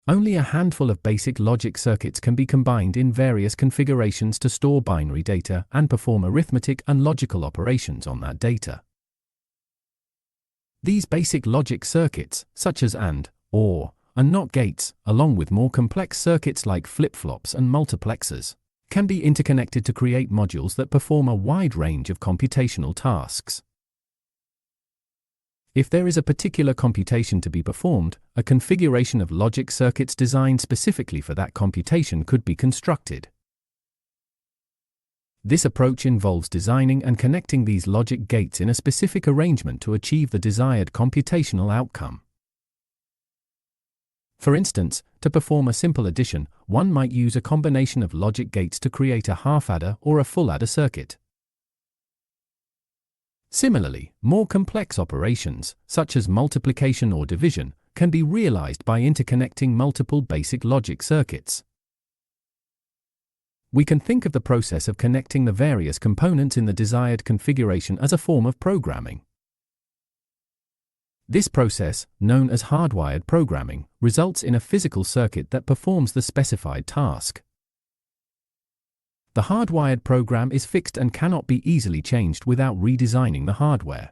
Only a handful of basic logic circuits can be combined in various configurations to store binary data and perform arithmetic and logical operations on that data. These basic logic circuits, such as AND, OR, and NOT gates, along with more complex circuits like flip-flops and multiplexers, can be interconnected to create modules that perform a wide range of computational tasks. If there is a particular computation to be performed, a configuration of logic circuits designed specifically for that computation could be constructed. This approach involves designing and connecting these logic gates in a specific arrangement to achieve the desired computational outcome. For instance, to perform a simple addition, one might use a combination of logic gates to create a half-adder or a full-adder circuit. Similarly, more complex operations, such as multiplication or division, can be realized by interconnecting multiple basic logic circuits. We can think of the process of connecting the various components in the desired configuration as a form of programming. This process, known as hardwired programming, results in a physical circuit that performs the specified task. The hardwired program is fixed and cannot be easily changed without redesigning the hardware.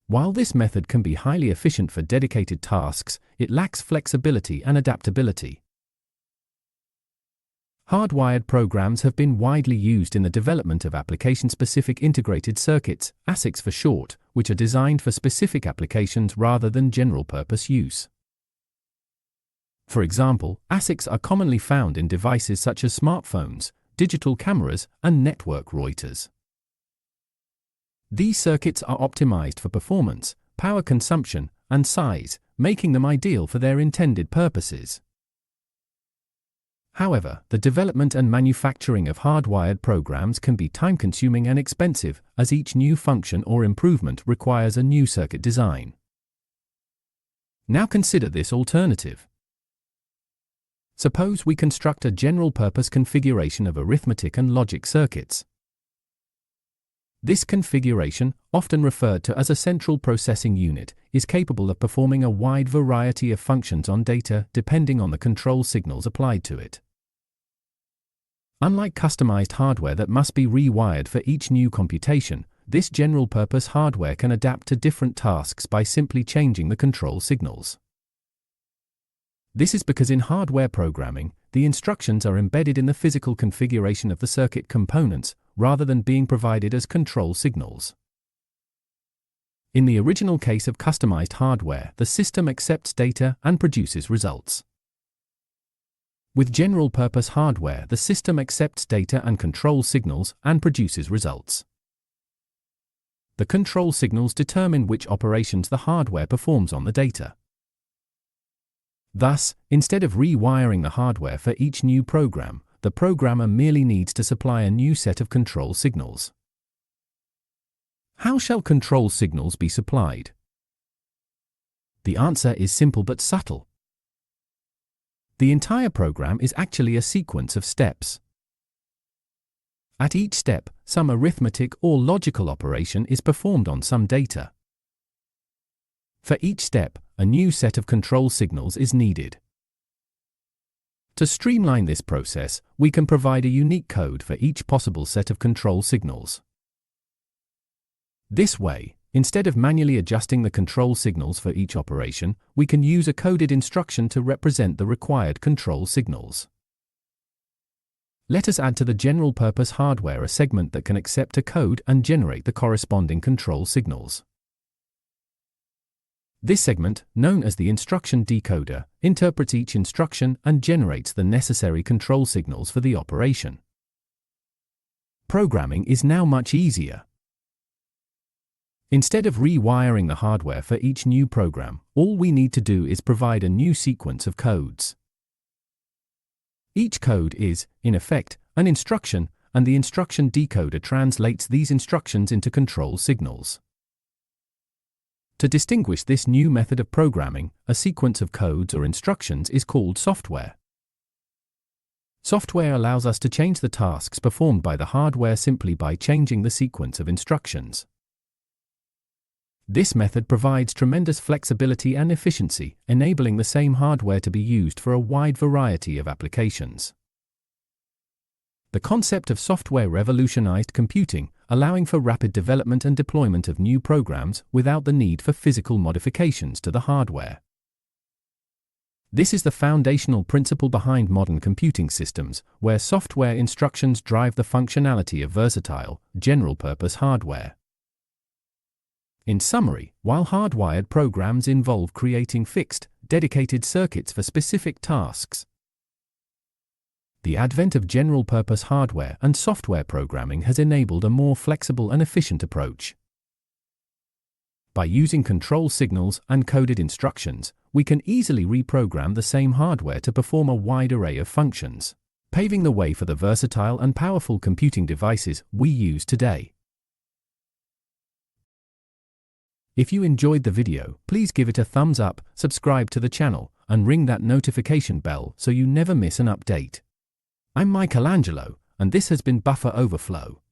While this method can be highly efficient for dedicated tasks, it lacks flexibility and adaptability. Hardwired programs have been widely used in the development of application-specific integrated circuits, ASICs for short, which are designed for specific applications rather than general-purpose use. For example, ASICs are commonly found in devices such as smartphones, digital cameras, and network routers. These circuits are optimized for performance, power consumption, and size, making them ideal for their intended purposes. However, the development and manufacturing of hardwired programs can be time-consuming and expensive, as each new function or improvement requires a new circuit design. Now consider this alternative. Suppose we construct a general-purpose configuration of arithmetic and logic circuits. This configuration, often referred to as a central processing unit, is capable of performing a wide variety of functions on data depending on the control signals applied to it. Unlike customized hardware that must be rewired for each new computation, this general-purpose hardware can adapt to different tasks by simply changing the control signals. This is because in hardware programming, the instructions are embedded in the physical configuration of the circuit components, rather than being provided as control signals. In the original case of customized hardware, the system accepts data and produces results. With general-purpose hardware, the system accepts data and control signals and produces results. The control signals determine which operations the hardware performs on the data. Thus, instead of rewiring the hardware for each new program, the programmer merely needs to supply a new set of control signals. How shall control signals be supplied? The answer is simple but subtle. The entire program is actually a sequence of steps. At each step, some arithmetic or logical operation is performed on some data. For each step, a new set of control signals is needed. To streamline this process, we can provide a unique code for each possible set of control signals. This way, instead of manually adjusting the control signals for each operation, we can use a coded instruction to represent the required control signals. Let us add to the general-purpose hardware a segment that can accept a code and generate the corresponding control signals. This segment, known as the instruction decoder, interprets each instruction and generates the necessary control signals for the operation. Programming is now much easier. Instead of rewiring the hardware for each new program, all we need to do is provide a new sequence of codes. Each code is, in effect, an instruction, and the instruction decoder translates these instructions into control signals. To distinguish this new method of programming, a sequence of codes or instructions is called software. Software allows us to change the tasks performed by the hardware simply by changing the sequence of instructions. This method provides tremendous flexibility and efficiency, enabling the same hardware to be used for a wide variety of applications. The concept of software revolutionized computing, allowing for rapid development and deployment of new programs without the need for physical modifications to the hardware. This is the foundational principle behind modern computing systems, where software instructions drive the functionality of versatile, general-purpose hardware. In summary, while hardwired programs involve creating fixed, dedicated circuits for specific tasks, the advent of general-purpose hardware and software programming has enabled a more flexible and efficient approach. By using control signals and coded instructions, we can easily reprogram the same hardware to perform a wide array of functions, paving the way for the versatile and powerful computing devices we use today. If you enjoyed the video, please give it a thumbs up, subscribe to the channel, and ring that notification bell so you never miss an update. I'm Michelangelo, and this has been Buffer Overflow.